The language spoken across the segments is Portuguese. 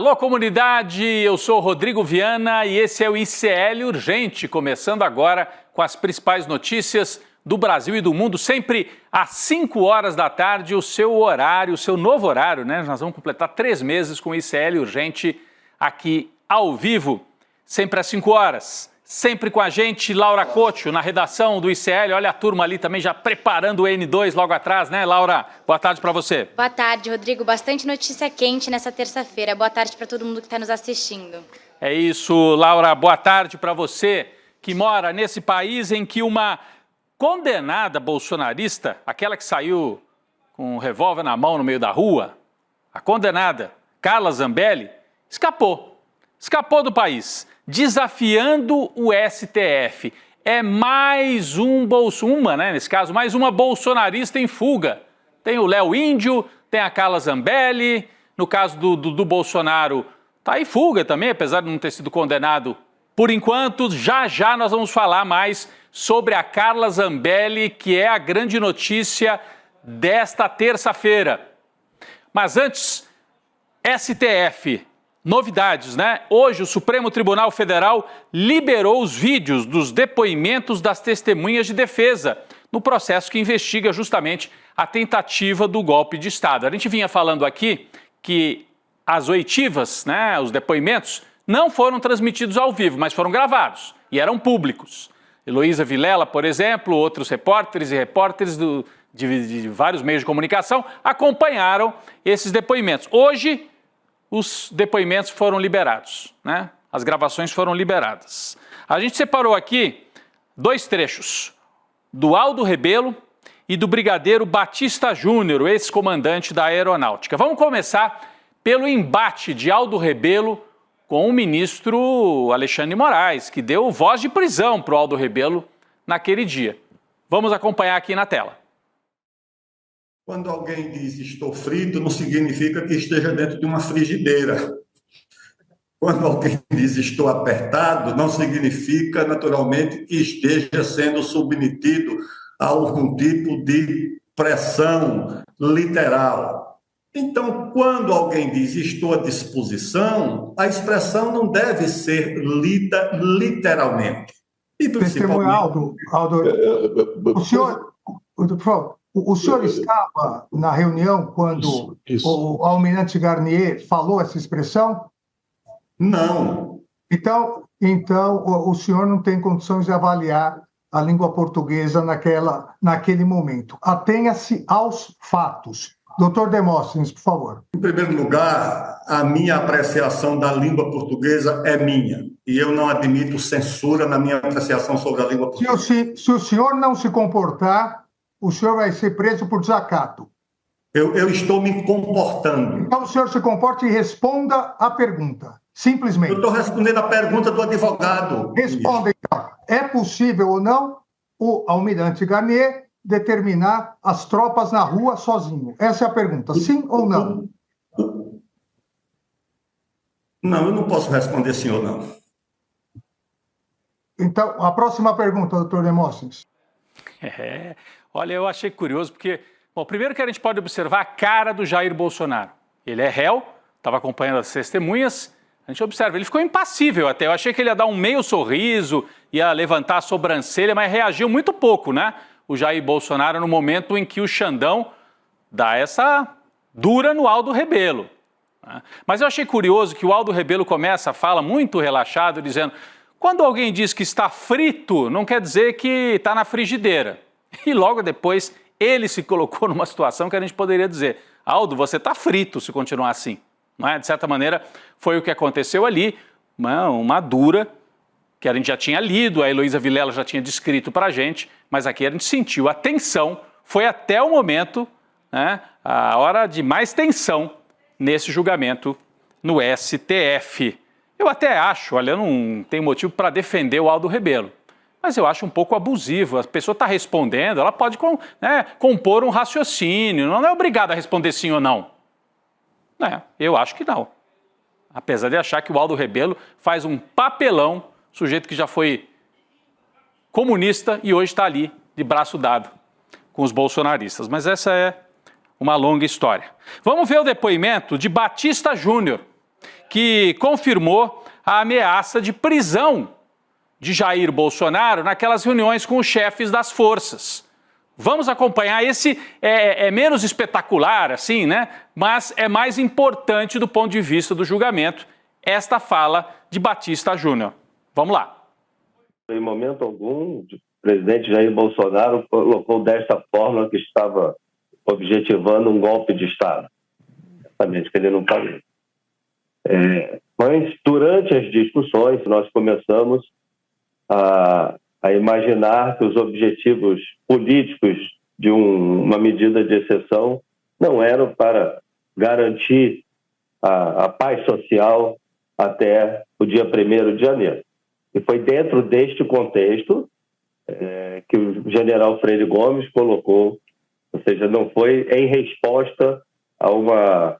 Alô, comunidade, eu sou Rodrigo Viana e esse é o ICL Urgente, começando agora com as principais notícias do Brasil e do mundo, sempre às 5 horas da tarde, o seu horário, o seu novo horário, né? Nós vamos completar 3 meses com o ICL Urgente aqui ao vivo, sempre às 5 horas. Sempre com a gente, Laura Couto, na redação do ICL. Olha a turma ali também já preparando o N2 logo atrás, né, Laura? Boa tarde para você. Boa tarde, Rodrigo. Bastante notícia quente nessa terça-feira. Boa tarde para todo mundo que está nos assistindo. É isso, Laura. Boa tarde para você que mora nesse país em que uma condenada bolsonarista, aquela que saiu com um revólver na mão no meio da rua, a condenada Carla Zambelli, escapou do país, desafiando o STF. É mais nesse caso, mais uma bolsonarista em fuga. Tem o Léo Índio, tem a Carla Zambelli, no caso do Bolsonaro, está em fuga também, apesar de não ter sido condenado por enquanto. Já nós vamos falar mais sobre a Carla Zambelli, que é a grande notícia desta terça-feira. Mas antes, STF. Novidades, né? Hoje o Supremo Tribunal Federal liberou os vídeos dos depoimentos das testemunhas de defesa no processo que investiga justamente a tentativa do golpe de Estado. A gente vinha falando aqui que as oitivas, né, os depoimentos, não foram transmitidos ao vivo, mas foram gravados e eram públicos. Heloísa Vilela, por exemplo, outros repórteres e repórteres de vários meios de comunicação acompanharam esses depoimentos. Hoje, os depoimentos foram liberados, né? As gravações foram liberadas. A gente separou aqui 2 trechos, do Aldo Rebelo e do brigadeiro Batista Júnior, ex-comandante da Aeronáutica. Vamos começar pelo embate de Aldo Rebelo com o ministro Alexandre de Moraes, que deu voz de prisão para o Aldo Rebelo naquele dia. Vamos acompanhar aqui na tela. Quando alguém diz estou frito, não significa que esteja dentro de uma frigideira. Quando alguém diz estou apertado, não significa, naturalmente, que esteja sendo submetido a algum tipo de pressão literal. Então, quando alguém diz estou à disposição, a expressão não deve ser lida literalmente. E Testemunha, Aldo, o senhor, por favor, o senhor estava na reunião quando o almirante Garnier falou essa expressão? Não. Então, o senhor não tem condições de avaliar a língua portuguesa naquele momento. Atenha-se aos fatos. Doutor Demóstenes, por favor. Em primeiro lugar, a minha apreciação da língua portuguesa é minha. E eu não admito censura na minha apreciação sobre a língua portuguesa. Se o senhor não se comportar, o senhor vai ser preso por desacato. Eu estou me comportando. Então o senhor se comporte e responda a pergunta. Simplesmente. Eu estou respondendo a pergunta do advogado. Responda, então. É possível ou não o almirante Garnier determinar as tropas na rua sozinho? Essa é a pergunta. Sim ou não? Não, eu não posso responder sim ou não. Então, a próxima pergunta, doutor Demóstenes. Olha, eu achei curioso porque, bom, primeiro que a gente pode observar a cara do Jair Bolsonaro. Ele é réu, estava acompanhando as testemunhas, a gente observa, ele ficou impassível até. Eu achei que ele ia dar um meio sorriso, ia levantar a sobrancelha, mas reagiu muito pouco, né? O Jair Bolsonaro no momento em que o Xandão dá essa dura no Aldo Rebelo. Né? Mas eu achei curioso que o Aldo Rebelo começa a fala muito relaxado, dizendo: quando alguém diz que está frito, não quer dizer que está na frigideira. E logo depois ele se colocou numa situação que a gente poderia dizer: Aldo, você está frito se continuar assim. Não é? De certa maneira, foi o que aconteceu ali, uma dura, que a gente já tinha lido, a Heloísa Vilela já tinha descrito para a gente, mas aqui a gente sentiu a tensão, foi até o momento, né, a hora de mais tensão nesse julgamento no STF. Eu até acho, olha, eu não tenho motivo para defender o Aldo Rebelo, mas eu acho um pouco abusivo. A pessoa está respondendo, ela pode compor um raciocínio, não é obrigada a responder sim ou não. Eu acho que não. Apesar de achar que o Aldo Rebelo faz um papelão, sujeito que já foi comunista e hoje está ali de braço dado com os bolsonaristas. Mas essa é uma longa história. Vamos ver o depoimento de Batista Júnior, que confirmou a ameaça de prisão de Jair Bolsonaro naquelas reuniões com os chefes das forças. Vamos acompanhar. Esse é menos espetacular, assim, né? Mas é mais importante do ponto de vista do julgamento, esta fala de Batista Júnior. Vamos lá. Em momento algum, o presidente Jair Bolsonaro colocou desta forma que estava objetivando um golpe de Estado. Exatamente, que ele não falou. Mas, durante as discussões, nós começamos a imaginar que os objetivos políticos de uma medida de exceção não eram para garantir a paz social até o dia 1º de janeiro. E foi dentro deste contexto que o general Freire Gomes colocou, ou seja, não foi em resposta a uma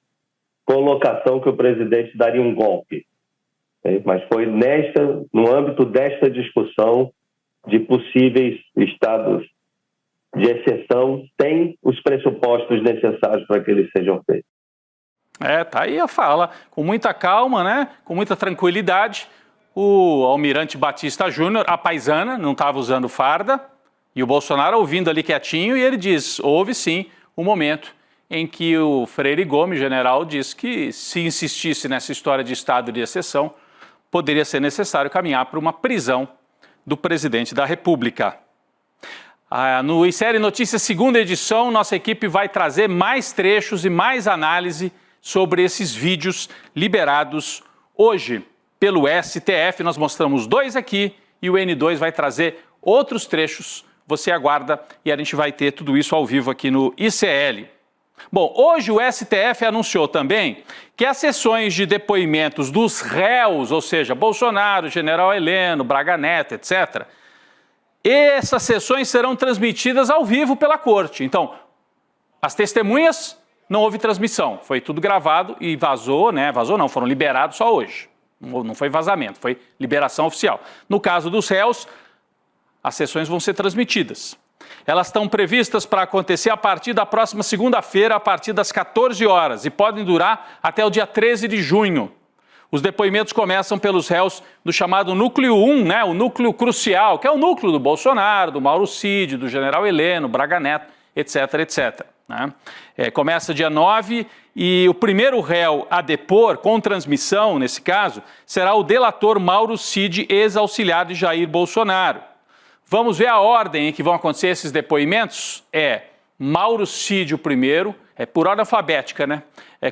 colocação que o presidente daria um golpe, mas foi no âmbito desta discussão de possíveis estados de exceção sem os pressupostos necessários para que eles sejam feitos. Tá aí a fala, com muita calma, né? Com muita tranquilidade. O almirante Batista Júnior, a paisana, não estava usando farda, e o Bolsonaro ouvindo ali quietinho, e ele diz, houve sim um momento em que o Freire Gomes, general, disse que se insistisse nessa história de estado de exceção, poderia ser necessário caminhar para uma prisão do presidente da República. No ICL Notícias, segunda edição, nossa equipe vai trazer mais trechos e mais análise sobre esses vídeos liberados hoje pelo STF. Nós mostramos 2 aqui e o N2 vai trazer outros trechos. Você aguarda e a gente vai ter tudo isso ao vivo aqui no ICL. Bom, hoje o STF anunciou também que as sessões de depoimentos dos réus, ou seja, Bolsonaro, General Heleno, Braga Neto, etc., essas sessões serão transmitidas ao vivo pela corte. Então, as testemunhas, não houve transmissão, foi tudo gravado e vazou, né? Vazou não, foram liberados só hoje. Não foi vazamento, foi liberação oficial. No caso dos réus, as sessões vão ser transmitidas. Elas estão previstas para acontecer a partir da próxima segunda-feira, a partir das 14 horas, e podem durar até o dia 13 de junho. Os depoimentos começam pelos réus do chamado Núcleo 1, né, o núcleo crucial, que é o núcleo do Bolsonaro, do Mauro Cid, do General Heleno, Braga Neto, etc, etc. Né? Começa dia 9 e o primeiro réu a depor, com transmissão, nesse caso, será o delator Mauro Cid, ex-auxiliar de Jair Bolsonaro. Vamos ver a ordem em que vão acontecer esses depoimentos? Mauro Cid o primeiro, por ordem alfabética, né?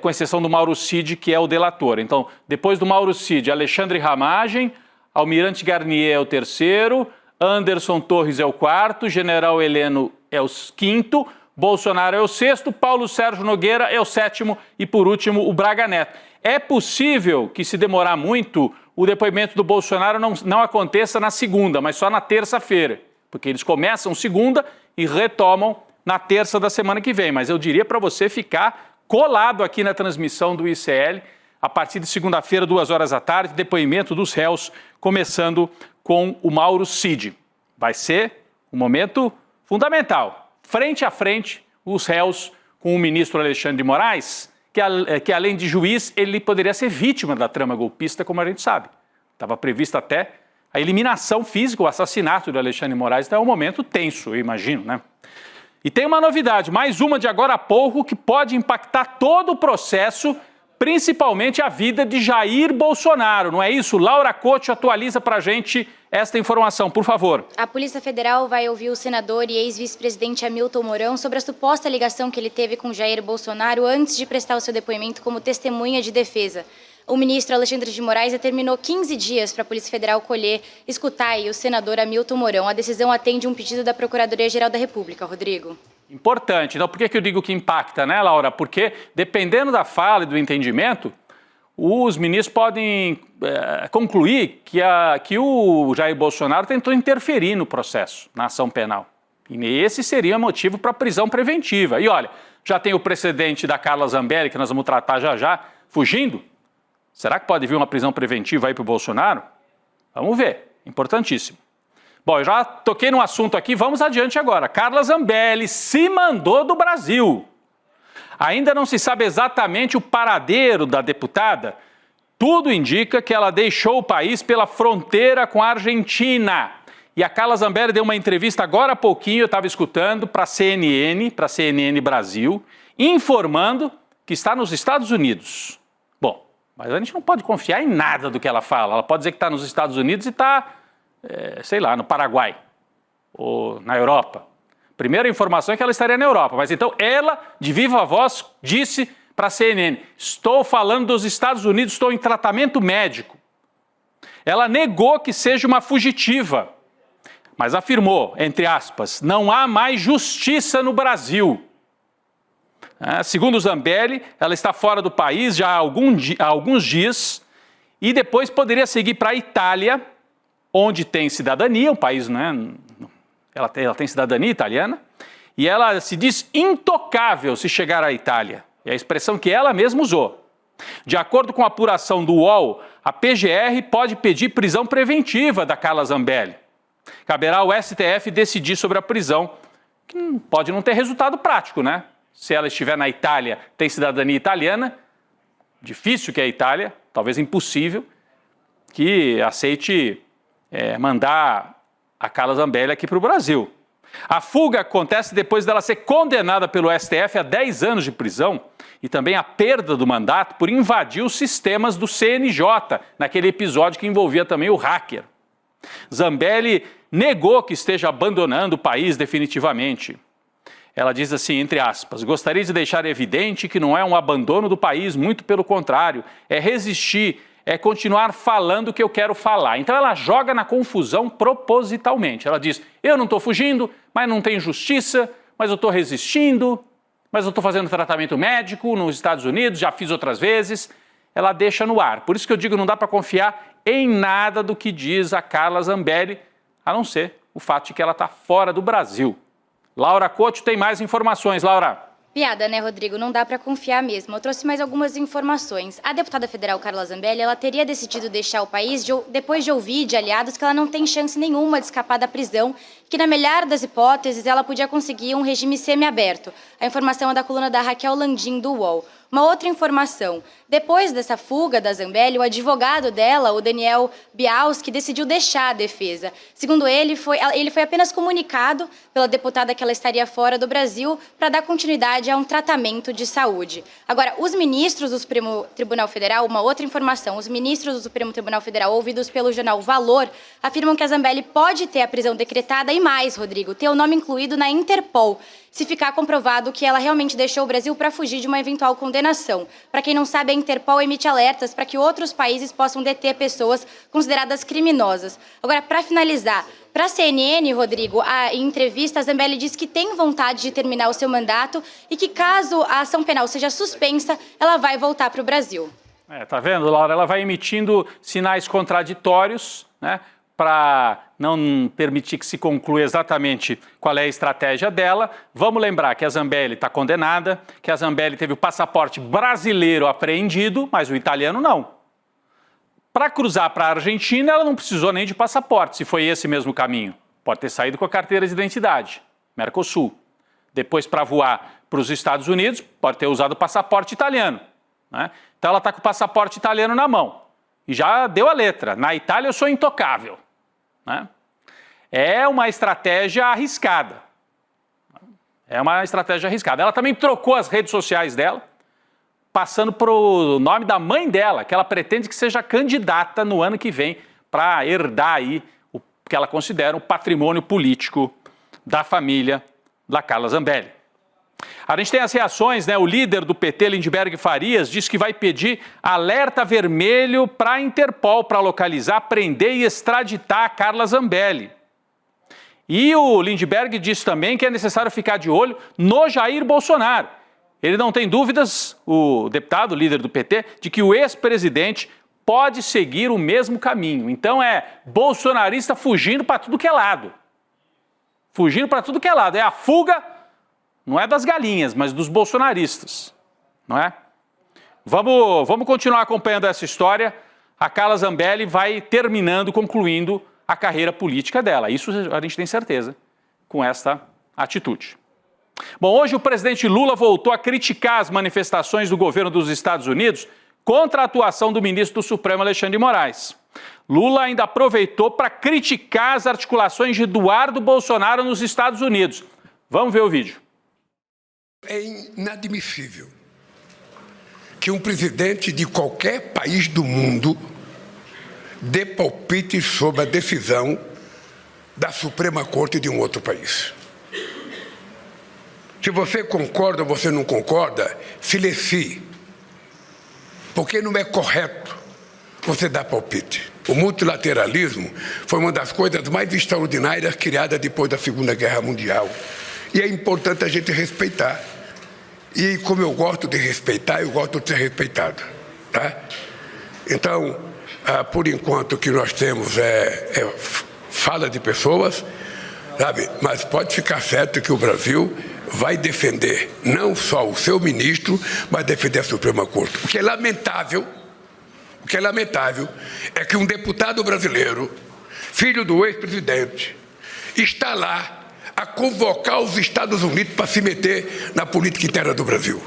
Com exceção do Mauro Cid, que é o delator. Então, depois do Mauro Cid, Alexandre Ramagem, Almirante Garnier é o terceiro, Anderson Torres é o quarto, General Heleno é o quinto, Bolsonaro é o sexto, Paulo Sérgio Nogueira é o sétimo e, por último, o Braga Neto. É possível que, se demorar muito, o depoimento do Bolsonaro não aconteça na segunda, mas só na terça-feira, porque eles começam segunda e retomam na terça da semana que vem. Mas eu diria para você ficar colado aqui na transmissão do ICL, a partir de segunda-feira, 2 horas da tarde, depoimento dos réus, começando com o Mauro Cid. Vai ser um momento fundamental. Frente a frente, os réus com o ministro Alexandre de Moraes, que além de juiz, ele poderia ser vítima da trama golpista, como a gente sabe. Estava prevista até a eliminação física, o assassinato do Alexandre de Moraes, então é um momento tenso, eu imagino, né? E tem uma novidade, mais uma de agora a pouco, que pode impactar todo o processo, principalmente a vida de Jair Bolsonaro, não é isso? Laura Couto atualiza para a gente esta informação, por favor. A Polícia Federal vai ouvir o senador e ex-vice-presidente Hamilton Mourão sobre a suposta ligação que ele teve com Jair Bolsonaro antes de prestar o seu depoimento como testemunha de defesa. O ministro Alexandre de Moraes determinou 15 dias para a Polícia Federal escutar o senador Hamilton Mourão. A decisão atende um pedido da Procuradoria-Geral da República, Rodrigo. Importante. Então, por que eu digo que impacta, né, Laura? Porque, dependendo da fala e do entendimento, os ministros podem concluir que o Jair Bolsonaro tentou interferir no processo, na ação penal. E esse seria motivo para prisão preventiva. E olha, já tem o precedente da Carla Zambelli, que nós vamos tratar já, fugindo. Será que pode vir uma prisão preventiva aí para o Bolsonaro? Vamos ver, importantíssimo. Bom, eu já toquei no assunto aqui, vamos adiante agora. Carla Zambelli se mandou do Brasil. Ainda não se sabe exatamente o paradeiro da deputada, Tudo indica que ela deixou o país pela fronteira com a Argentina. E a Carla Zambelli deu uma entrevista agora há pouquinho, eu estava escutando, para a CNN Brasil, informando que está nos Estados Unidos. Bom, mas a gente não pode confiar em nada do que ela fala. Ela pode dizer que está nos Estados Unidos e está, sei lá, no Paraguai ou na Europa. Primeira informação é que ela estaria na Europa, mas então ela, de viva voz, disse para a CNN, estou falando dos Estados Unidos, estou em tratamento médico. Ela negou que seja uma fugitiva, mas afirmou, entre aspas, não há mais justiça no Brasil. Segundo Zambelli, ela está fora do país já há alguns dias e depois poderia seguir para a Itália, onde tem cidadania, um país, né? Ela tem cidadania italiana, e ela se diz intocável se chegar à Itália. É a expressão que ela mesma usou. De acordo com a apuração do UOL, a PGR pode pedir prisão preventiva da Carla Zambelli. Caberá ao STF decidir sobre a prisão, que pode não ter resultado prático, né? Se ela estiver na Itália, tem cidadania italiana, difícil que é a Itália, talvez impossível, que aceite mandar a Carla Zambelli aqui para o Brasil. A fuga acontece depois dela ser condenada pelo STF a 10 anos de prisão e também a perda do mandato por invadir os sistemas do CNJ, naquele episódio que envolvia também o hacker. Zambelli negou que esteja abandonando o país definitivamente. Ela diz assim, entre aspas, gostaria de deixar evidente que não é um abandono do país, muito pelo contrário, é resistir, é continuar falando o que eu quero falar. Então ela joga na confusão propositalmente. Ela diz, eu não estou fugindo, mas não tem justiça, mas eu estou resistindo, mas eu estou fazendo tratamento médico nos Estados Unidos, já fiz outras vezes. Ela deixa no ar. Por isso que eu digo, não dá para confiar em nada do que diz a Carla Zambelli, a não ser o fato de que ela está fora do Brasil. Laura Couto tem mais informações. Laura. Piada, né, Rodrigo? Não dá para confiar mesmo. Eu trouxe mais algumas informações. A deputada federal Carla Zambelli, ela teria decidido deixar o país depois de ouvir de aliados que ela não tem chance nenhuma de escapar da prisão, que na melhor das hipóteses ela podia conseguir um regime semiaberto. A informação é da coluna da Raquel Landim, do UOL. Uma outra informação, depois dessa fuga da Zambelli, o advogado dela, o Daniel Bialski, decidiu deixar a defesa. Segundo ele, ele foi apenas comunicado pela deputada que ela estaria fora do Brasil para dar continuidade a um tratamento de saúde. Agora, os ministros do Supremo Tribunal Federal, uma outra informação, os ministros do Supremo Tribunal Federal, ouvidos pelo jornal Valor, afirmam que a Zambelli pode ter a prisão decretada e mais, Rodrigo, ter o nome incluído na Interpol, se ficar comprovado que ela realmente deixou o Brasil para fugir de uma eventual condenação. Para quem não sabe, a Interpol emite alertas para que outros países possam deter pessoas consideradas criminosas. Agora, para finalizar, para a CNN, Rodrigo, em entrevista, a Zambelli diz que tem vontade de terminar o seu mandato e que, caso a ação penal seja suspensa, ela vai voltar para o Brasil. Tá vendo, Laura? Ela vai emitindo sinais contraditórios, né? Para não permitir que se conclua exatamente qual é a estratégia dela. Vamos lembrar que a Zambelli está condenada, que a Zambelli teve o passaporte brasileiro apreendido, mas o italiano não. Para cruzar para a Argentina, ela não precisou nem de passaporte, se foi esse mesmo caminho. Pode ter saído com a carteira de identidade, Mercosul. Depois, para voar para os Estados Unidos, pode ter usado o passaporte italiano, né? Então ela está com o passaporte italiano na mão e já deu a letra. Na Itália eu sou intocável. Né? É uma estratégia arriscada. Ela também trocou as redes sociais dela, passando para o nome da mãe dela, que ela pretende que seja candidata no ano que vem para herdar aí o que ela considera o patrimônio político da família da Carla Zambelli. A gente tem as reações, né? O líder do PT, Lindbergh Farias, disse que vai pedir alerta vermelho para a Interpol para localizar, prender e extraditar a Carla Zambelli. E o Lindbergh disse também que é necessário ficar de olho no Jair Bolsonaro. Ele não tem dúvidas, o deputado, líder do PT, de que o ex-presidente pode seguir o mesmo caminho. Então é bolsonarista fugindo para tudo que é lado. Fugindo para tudo que é lado. É a fuga... Não é das galinhas, mas dos bolsonaristas, não é? Vamos continuar acompanhando essa história. A Carla Zambelli vai concluindo a carreira política dela. Isso a gente tem certeza com esta atitude. Bom, hoje o presidente Lula voltou a criticar as manifestações do governo dos Estados Unidos contra a atuação do ministro do Supremo, Alexandre de Moraes. Lula ainda aproveitou para criticar as articulações de Eduardo Bolsonaro nos Estados Unidos. Vamos ver o vídeo. É inadmissível que um presidente de qualquer país do mundo dê palpite sobre a decisão da Suprema Corte de um outro país. Se você concorda ou você não concorda, silencie, porque não é correto você dar palpite. O multilateralismo foi uma das coisas mais extraordinárias criadas depois da Segunda Guerra Mundial. E é importante a gente respeitar. E como eu gosto de respeitar, eu gosto de ser respeitado. Tá? Então, por enquanto, o que nós temos é fala de pessoas, sabe? Mas pode ficar certo que o Brasil vai defender não só o seu ministro, mas defender a Suprema Corte. O que é lamentável é que um deputado brasileiro, filho do ex-presidente, está lá a convocar os Estados Unidos para se meter na política interna do Brasil.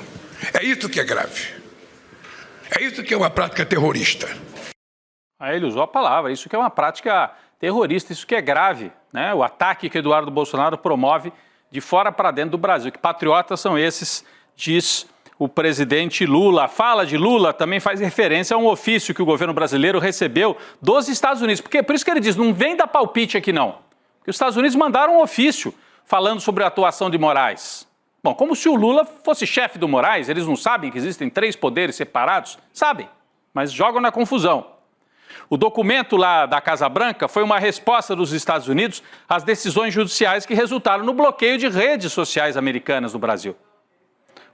É isso que é grave. É isso que é uma prática terrorista. Aí ele usou a palavra, isso que é uma prática terrorista, isso que é grave, né? O ataque que Eduardo Bolsonaro promove de fora para dentro do Brasil. Que patriotas são esses, diz o presidente Lula. A fala de Lula também faz referência a um ofício que o governo brasileiro recebeu dos Estados Unidos. Por isso que ele diz, não vem dar palpite aqui não. Porque os Estados Unidos mandaram um ofício falando sobre a atuação de Moraes. Bom, como se o Lula fosse chefe do Moraes, eles não sabem que existem 3 poderes separados? Sabem, mas jogam na confusão. O documento lá da Casa Branca foi uma resposta dos Estados Unidos às decisões judiciais que resultaram no bloqueio de redes sociais americanas no Brasil.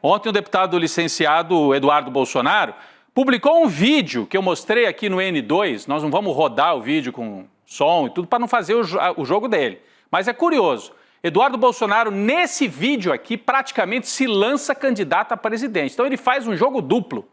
Ontem o deputado licenciado Eduardo Bolsonaro publicou um vídeo que eu mostrei aqui no N2, nós não vamos rodar o vídeo com som e tudo para não fazer o jogo dele, mas é curioso. Eduardo Bolsonaro, nesse vídeo aqui, praticamente se lança candidato a presidente. Então ele faz um jogo duplo.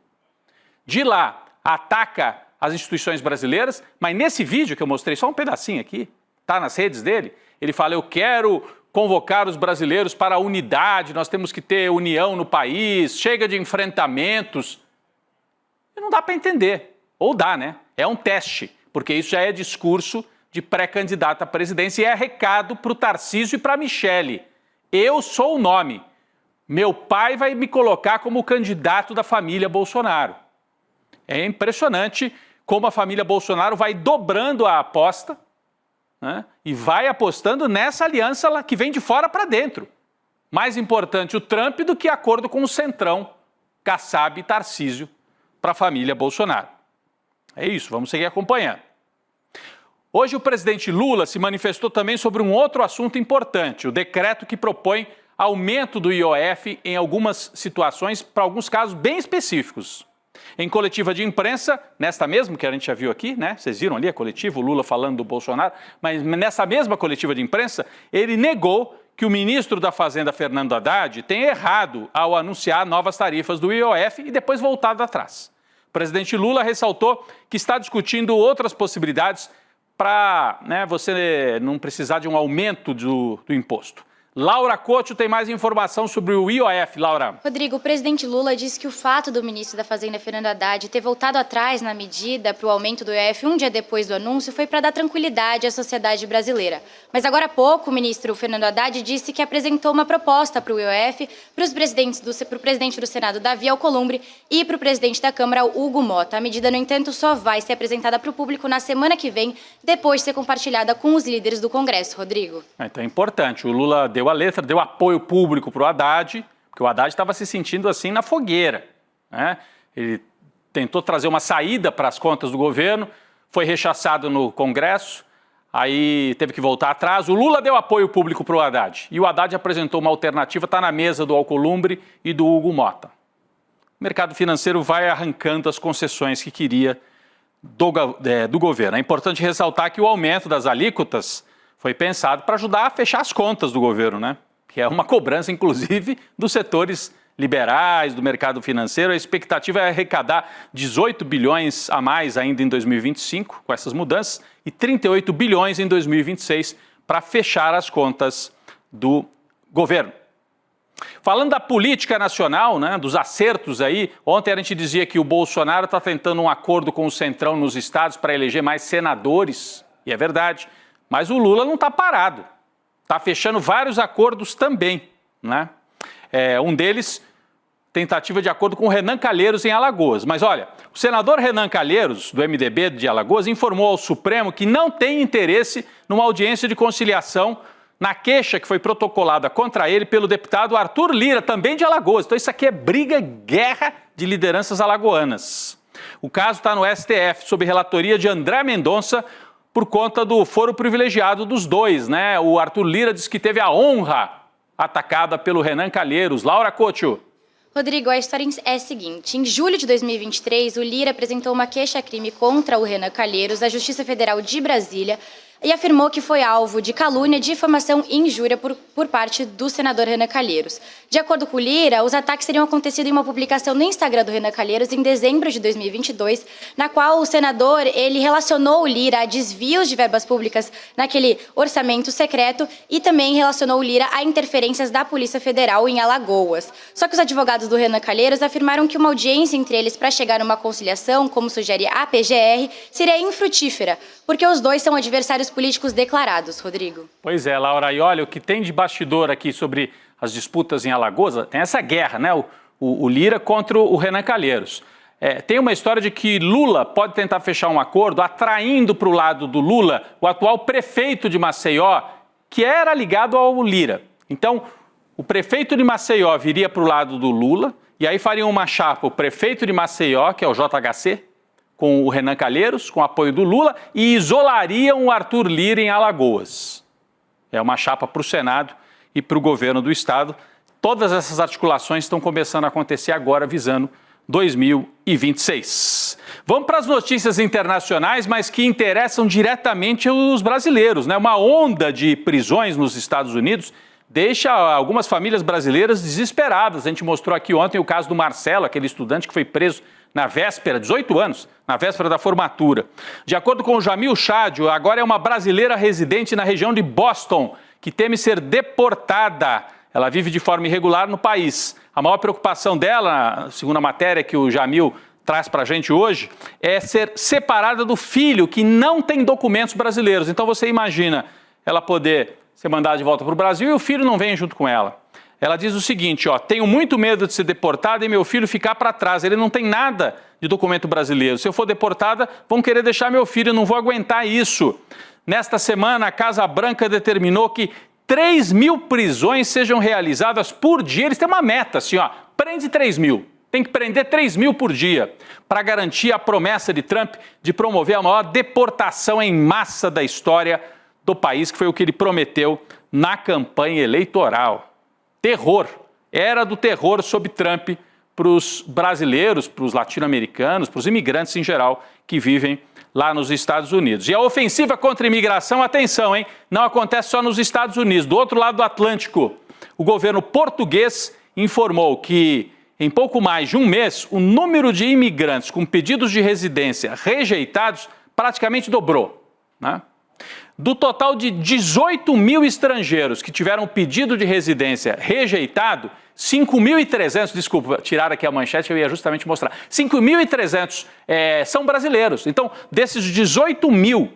De lá, ataca as instituições brasileiras, mas nesse vídeo que eu mostrei, só um pedacinho aqui, tá nas redes dele, ele fala, eu quero convocar os brasileiros para a unidade, nós temos que ter união no país, chega de enfrentamentos. E não dá para entender. Ou dá, né? É um teste, porque isso já é discurso de pré-candidato à presidência e é recado para o Tarcísio e para a Michele. Eu sou o nome. Meu pai vai me colocar como candidato da família Bolsonaro. É impressionante como a família Bolsonaro vai dobrando a aposta, né, e vai apostando nessa aliança que vem de fora para dentro. Mais importante o Trump do que acordo com o Centrão, Kassab e Tarcísio para a família Bolsonaro. É isso, vamos seguir acompanhando. Hoje o presidente Lula se manifestou também sobre um outro assunto importante, o decreto que propõe aumento do IOF em algumas situações, para alguns casos bem específicos. Em coletiva de imprensa, nesta mesma que a gente já viu aqui, né? Vocês viram ali a coletiva, o Lula falando do Bolsonaro, mas nessa mesma coletiva de imprensa, ele negou que o ministro da Fazenda, Fernando Haddad, tenha errado ao anunciar novas tarifas do IOF e depois voltado atrás. O presidente Lula ressaltou que está discutindo outras possibilidades para, né, você não precisar de um aumento do imposto. Laura Couto tem mais informação sobre o IOF. Laura. Rodrigo, o presidente Lula disse que o fato do ministro da Fazenda, Fernando Haddad, ter voltado atrás na medida para o aumento do IOF um dia depois do anúncio foi para dar tranquilidade à sociedade brasileira. Mas agora há pouco, o ministro Fernando Haddad disse que apresentou uma proposta para o IOF para o presidente do Senado, Davi Alcolumbre, e para o presidente da Câmara, Hugo Motta. A medida, no entanto, só vai ser apresentada para o público na semana que vem, depois de ser compartilhada com os líderes do Congresso. Rodrigo. Então é importante. O Lula deu a letra, deu apoio público para o Haddad, porque o Haddad estava se sentindo assim na fogueira, né? Ele tentou trazer uma saída para as contas do governo, foi rechaçado no Congresso, aí teve que voltar atrás. O Lula deu apoio público para o Haddad e o Haddad apresentou uma alternativa, está na mesa do Alcolumbre e do Hugo Motta. O mercado financeiro vai arrancando as concessões que queria do governo. É importante ressaltar que o aumento das alíquotas foi pensado para ajudar a fechar as contas do governo, né? Que é uma cobrança, inclusive, dos setores liberais, do mercado financeiro. A expectativa é arrecadar 18 bilhões a mais ainda em 2025, com essas mudanças, e 38 bilhões em 2026 para fechar as contas do governo. Falando da política nacional, né, dos acertos aí, ontem a gente dizia que o Bolsonaro está tentando um acordo com o Centrão nos estados para eleger mais senadores, e é verdade, mas o Lula não está parado, está fechando vários acordos também, né? Um deles, tentativa de acordo com o Renan Calheiros em Alagoas. Mas olha, o senador Renan Calheiros, do MDB de Alagoas, informou ao Supremo que não tem interesse numa audiência de conciliação na queixa que foi protocolada contra ele pelo deputado Arthur Lira, também de Alagoas. Então isso aqui é guerra de lideranças alagoanas. O caso está no STF, sob relatoria de André Mendonça, por conta do foro privilegiado dos dois, né? O Arthur Lira disse que teve a honra atacada pelo Renan Calheiros. Laura Couto. Rodrigo, a história é a seguinte. Em julho de 2023, o Lira apresentou uma queixa-crime contra o Renan Calheiros à Justiça Federal de Brasília e afirmou que foi alvo de calúnia, difamação e injúria por parte do senador Renan Calheiros. De acordo com o Lira, os ataques teriam acontecido em uma publicação no Instagram do Renan Calheiros em dezembro de 2022, na qual o senador ele relacionou o Lira a desvios de verbas públicas naquele orçamento secreto e também relacionou o Lira a interferências da Polícia Federal em Alagoas. Só que os advogados do Renan Calheiros afirmaram que uma audiência entre eles para chegar a uma conciliação, como sugere a PGR, seria infrutífera, porque os dois são adversários políticos declarados, Rodrigo. Pois é, Laura, e olha, o que tem de bastidor aqui sobre as disputas em Alagoas, tem essa guerra, né? O Lira contra o Renan Calheiros. Tem uma história de que Lula pode tentar fechar um acordo atraindo para o lado do Lula o atual prefeito de Maceió, que era ligado ao Lira. Então, o prefeito de Maceió viria para o lado do Lula e aí fariam uma chapa, o prefeito de Maceió, que é o JHC, com o Renan Calheiros, com o apoio do Lula, e isolariam o Arthur Lira em Alagoas. É uma chapa para o Senado e para o governo do Estado. Todas essas articulações estão começando a acontecer agora, visando 2026. Vamos para as notícias internacionais, mas que interessam diretamente os brasileiros, né? Uma onda de prisões nos Estados Unidos deixa algumas famílias brasileiras desesperadas. A gente mostrou aqui ontem o caso do Marcelo, aquele estudante que foi preso na véspera, 18 anos, na véspera da formatura. De acordo com o Jamil Chadio, agora é uma brasileira residente na região de Boston, que teme ser deportada. Ela vive de forma irregular no país. A maior preocupação dela, segundo a matéria que o Jamil traz para a gente hoje, é ser separada do filho, que não tem documentos brasileiros. Então você imagina ela poder ser mandada de volta para o Brasil e o filho não vem junto com ela. Ela diz o seguinte, tenho muito medo de ser deportada e meu filho ficar para trás. Ele não tem nada de documento brasileiro. Se eu for deportada, vão querer deixar meu filho, eu não vou aguentar isso. Nesta semana, a Casa Branca determinou que 3.000 prisões sejam realizadas por dia. Eles têm uma meta, assim, prende 3.000. Tem que prender 3.000 por dia, para garantir a promessa de Trump de promover a maior deportação em massa da história do país, que foi o que ele prometeu na campanha eleitoral. Terror, era do terror sob Trump para os brasileiros, para os latino-americanos, para os imigrantes em geral que vivem lá nos Estados Unidos. E a ofensiva contra a imigração, atenção, hein? Não acontece só nos Estados Unidos. Do outro lado do Atlântico, o governo português informou que, em pouco mais de um mês, o número de imigrantes com pedidos de residência rejeitados praticamente dobrou, né? Do total de 18.000 estrangeiros que tiveram o pedido de residência rejeitado, 5.300, desculpa, tirar aqui a manchete, eu ia justamente mostrar, 5.300 são brasileiros. Então, desses 18.000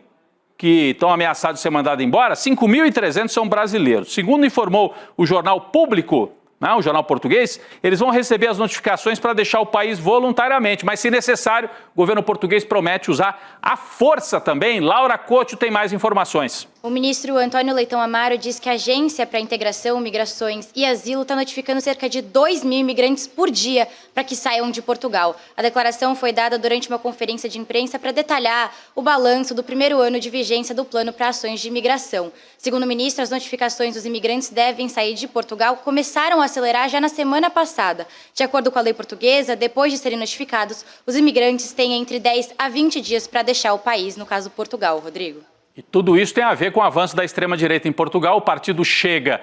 que estão ameaçados de ser mandados embora, 5.300 são brasileiros. Segundo informou o jornal Público, o jornal português, eles vão receber as notificações para deixar o país voluntariamente, mas se necessário, o governo português promete usar a força também. Laura Couto tem mais informações. O ministro Antônio Leitão Amaro diz que a Agência para a Integração, Migrações e Asilo está notificando cerca de 2.000 imigrantes por dia para que saiam de Portugal. A declaração foi dada durante uma conferência de imprensa para detalhar o balanço do primeiro ano de vigência do Plano para Ações de Imigração. Segundo o ministro, as notificações dos imigrantes devem sair de Portugal começaram a acelerar já na semana passada. De acordo com a lei portuguesa, depois de serem notificados, os imigrantes têm entre 10 a 20 dias para deixar o país, no caso Portugal, Rodrigo. E tudo isso tem a ver com o avanço da extrema-direita em Portugal. O partido Chega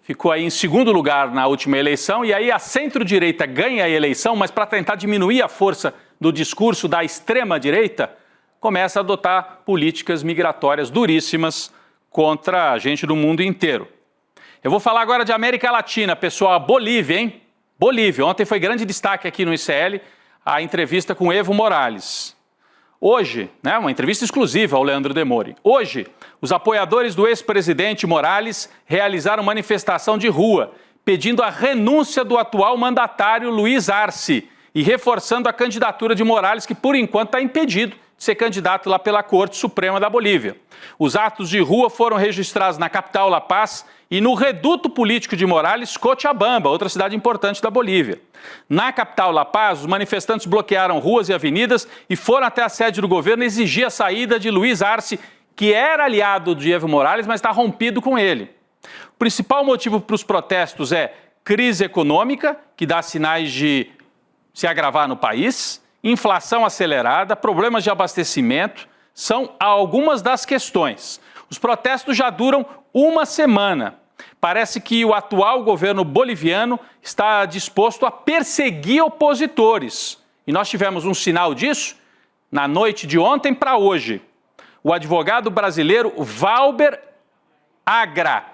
ficou aí em segundo lugar na última eleição e aí a centro-direita ganha a eleição, mas para tentar diminuir a força do discurso da extrema-direita, começa a adotar políticas migratórias duríssimas contra a gente do mundo inteiro. Eu vou falar agora de América Latina, pessoal, a Bolívia, hein? Bolívia. Ontem foi grande destaque aqui no ICL a entrevista com Evo Morales. Hoje, né, uma entrevista exclusiva ao Leandro Demore. Hoje, os apoiadores do ex-presidente Morales realizaram manifestação de rua, pedindo a renúncia do atual mandatário Luiz Arce e reforçando a candidatura de Morales, que por enquanto está impedido de ser candidato lá pela Corte Suprema da Bolívia. Os atos de rua foram registrados na capital La Paz e no reduto político de Morales, Cochabamba, outra cidade importante da Bolívia. Na capital La Paz, os manifestantes bloquearam ruas e avenidas e foram até a sede do governo exigir a saída de Luiz Arce, que era aliado de Evo Morales, mas está rompido com ele. O principal motivo para os protestos é crise econômica, que dá sinais de se agravar no país, inflação acelerada, problemas de abastecimento, são algumas das questões. Os protestos já duram uma semana. Parece que o atual governo boliviano está disposto a perseguir opositores. E nós tivemos um sinal disso na noite de ontem para hoje. O advogado brasileiro Valber Agra,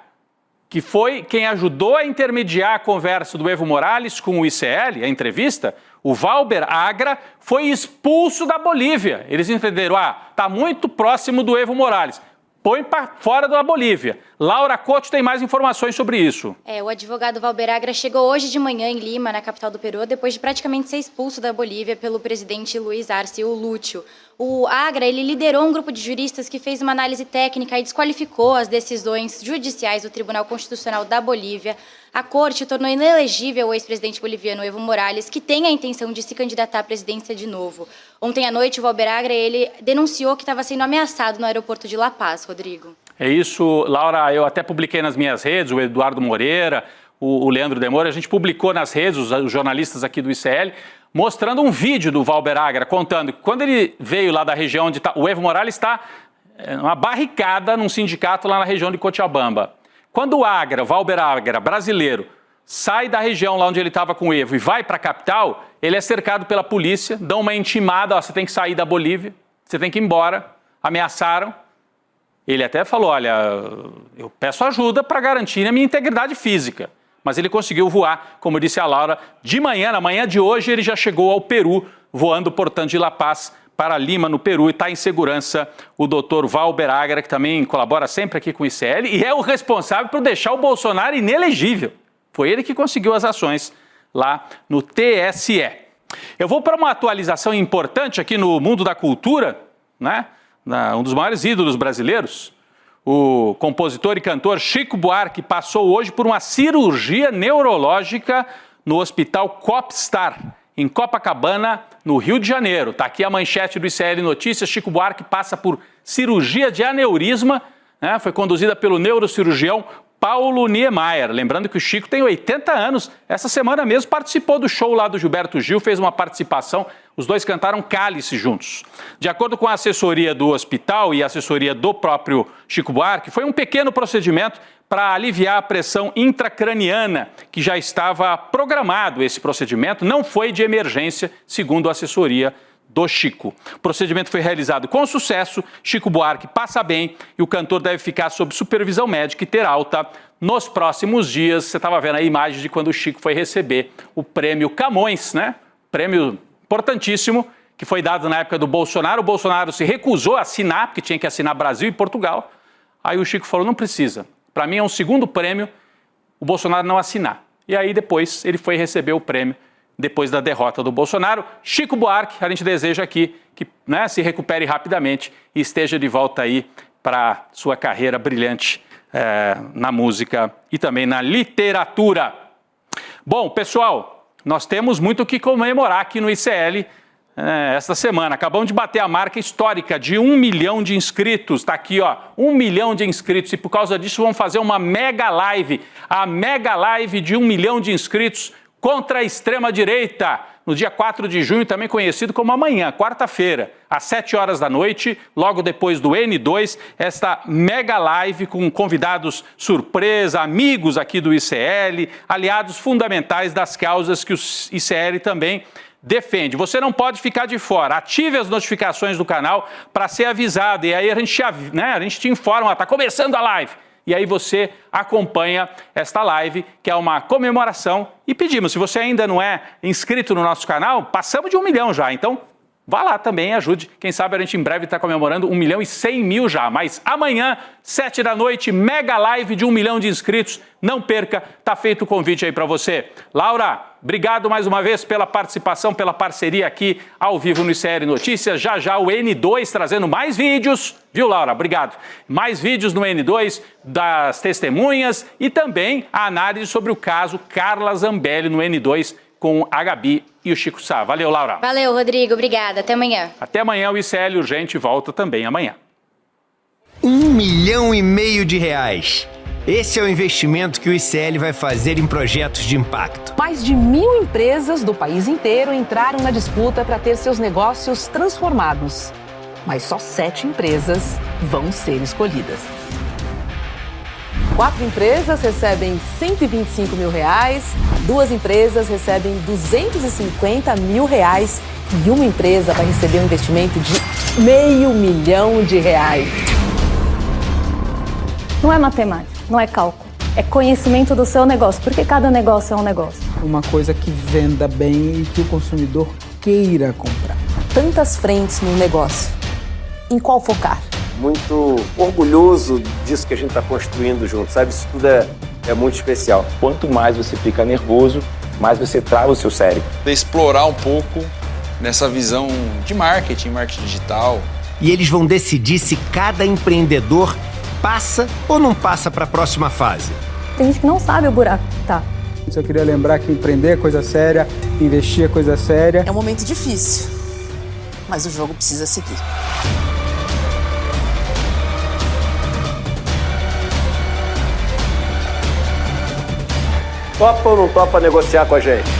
que foi quem ajudou a intermediar a conversa do Evo Morales com o ICL, a entrevista, o Valber Agra foi expulso da Bolívia. Eles entenderam, está muito próximo do Evo Morales. Põe para fora da Bolívia. Laura Couto tem mais informações sobre isso. O advogado Valber Agra chegou hoje de manhã em Lima, na capital do Peru, depois de praticamente ser expulso da Bolívia pelo presidente Luiz Arce, o Lúcio. O Agra, ele liderou um grupo de juristas que fez uma análise técnica e desqualificou as decisões judiciais do Tribunal Constitucional da Bolívia. A corte tornou inelegível o ex-presidente boliviano Evo Morales, que tem a intenção de se candidatar à presidência de novo. Ontem à noite, o Valber Agra, ele denunciou que estava sendo ameaçado no aeroporto de La Paz, Rodrigo. É isso, Laura, eu até publiquei nas minhas redes, o Eduardo Moreira, o Leandro Demore, a gente publicou nas redes, os jornalistas aqui do ICL, mostrando um vídeo do Valber Agra, contando que quando ele veio lá da região onde o Evo Morales está numa barricada num sindicato lá na região de Cochabamba. Quando o Valber Agra, brasileiro, sai da região lá onde ele estava com o Evo e vai para a capital, ele é cercado pela polícia, dão uma intimada, você tem que sair da Bolívia, você tem que ir embora, ameaçaram. Ele até falou, olha, eu peço ajuda para garantir a minha integridade física. Mas ele conseguiu voar, como disse a Laura, de manhã, na manhã de hoje, ele já chegou ao Peru, voando, portanto, de La Paz para Lima, no Peru, e está em segurança o doutor Valber Agra, que também colabora sempre aqui com o ICL, e é o responsável por deixar o Bolsonaro inelegível. Foi ele que conseguiu as ações lá no TSE. Eu vou para uma atualização importante aqui no mundo da cultura, né? Um dos maiores ídolos brasileiros, o compositor e cantor Chico Buarque passou hoje por uma cirurgia neurológica no Hospital Copstar, em Copacabana, no Rio de Janeiro. Está aqui a manchete do ICL Notícias. Chico Buarque passa por cirurgia de aneurisma, né? Foi conduzida pelo neurocirurgião Paulo Niemeyer. Lembrando que o Chico tem 80 anos. Essa semana mesmo participou do show lá do Gilberto Gil, fez uma participação. Os dois cantaram Cálice juntos. De acordo com a assessoria do hospital e a assessoria do próprio Chico Buarque, foi um pequeno procedimento para aliviar a pressão intracraniana, que já estava programado esse procedimento, não foi de emergência, segundo a assessoria do Chico. O procedimento foi realizado com sucesso, Chico Buarque passa bem e o cantor deve ficar sob supervisão médica e ter alta nos próximos dias. Você estava vendo a imagem de quando o Chico foi receber o prêmio Camões, né? Prêmio importantíssimo, que foi dado na época do Bolsonaro. O Bolsonaro se recusou a assinar, porque tinha que assinar Brasil e Portugal. Aí o Chico falou, não precisa. Para mim é um segundo prêmio o Bolsonaro não assinar. E aí depois ele foi receber o prêmio depois da derrota do Bolsonaro. Chico Buarque, a gente deseja aqui que, né, se recupere rapidamente e esteja de volta aí para sua carreira brilhante na música e também na literatura. Bom, pessoal, nós temos muito o que comemorar aqui no ICL esta semana. Acabamos de bater a marca histórica de 1 milhão de inscritos. Está aqui, ó, 1 milhão de inscritos. E por causa disso vamos fazer uma mega live. A mega live de 1 milhão de inscritos contra a extrema-direita, no dia 4 de junho, também conhecido como amanhã, quarta-feira, às 7 horas da noite, logo depois do N2, esta mega live com convidados surpresa, amigos aqui do ICL, aliados fundamentais das causas que o ICL também defende. Você não pode ficar de fora. Ative as notificações do canal para ser avisado. E aí a gente te informa, está começando a live. e aí você acompanha esta live, que é uma comemoração. E pedimos, se você ainda não é inscrito no nosso canal, passamos de 1 milhão já, então vá lá também e ajude. Quem sabe a gente em breve está comemorando 1.100.000 já. Mas amanhã, 7 da noite, mega live de 1 milhão de inscritos. Não perca, tá feito o convite aí para você. Laura, obrigado mais uma vez pela participação, pela parceria aqui ao vivo no ICL Notícias. Já já o N2 trazendo mais vídeos. Viu, Laura? Obrigado. Mais vídeos no N2 das testemunhas e também a análise sobre o caso Carla Zambelli no N2 com a Gabi e o Chico Sá. Valeu, Laura. Valeu, Rodrigo. Obrigada. Até amanhã. Até amanhã, o ICL Urgente volta também amanhã. 1,5 milhão de reais. Esse é o investimento que o ICL vai fazer em projetos de impacto. Mais de 1.000 empresas do país inteiro entraram na disputa para ter seus negócios transformados. Mas só 7 empresas vão ser escolhidas. 4 empresas recebem R$125 mil, 2 empresas recebem R$250 mil e uma empresa vai receber um investimento de R$500 milhão. Não é matemática, não é cálculo, é conhecimento do seu negócio, porque cada negócio é um negócio. Uma coisa que venda bem e que o consumidor queira comprar. Tantas frentes no negócio. Em qual focar? Muito orgulhoso disso que a gente está construindo junto, sabe? Isso tudo é muito especial. Quanto mais você fica nervoso, mais você trava o seu cérebro. Explorar um pouco nessa visão de marketing digital. E eles vão decidir se cada empreendedor passa ou não passa para a próxima fase. Tem gente que não sabe o buraco que tá. Eu queria lembrar que empreender é coisa séria, investir é coisa séria. É um momento difícil, mas o jogo precisa seguir. Topa ou não topa negociar com a gente?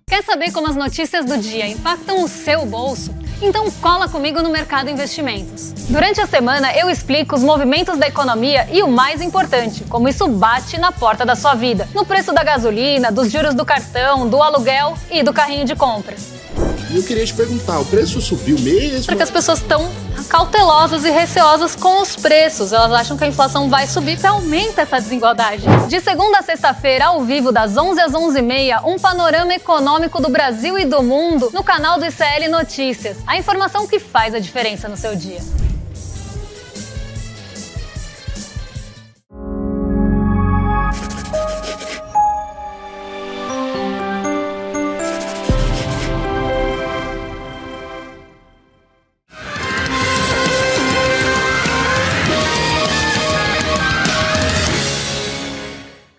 Quer saber como as notícias do dia impactam o seu bolso? Então cola comigo no Mercado Investimentos. Durante a semana eu explico os movimentos da economia e o mais importante, como isso bate na porta da sua vida. No preço da gasolina, dos juros do cartão, do aluguel e do carrinho de compras. E eu queria te perguntar, o preço subiu mesmo? Porque as pessoas estão cautelosas e receosas com os preços. Elas acham que a inflação vai subir, que aumenta essa desigualdade. De segunda a sexta-feira, ao vivo, das 11 às 11h30, um panorama econômico do Brasil e do mundo no canal do ICL Notícias. A informação que faz a diferença no seu dia.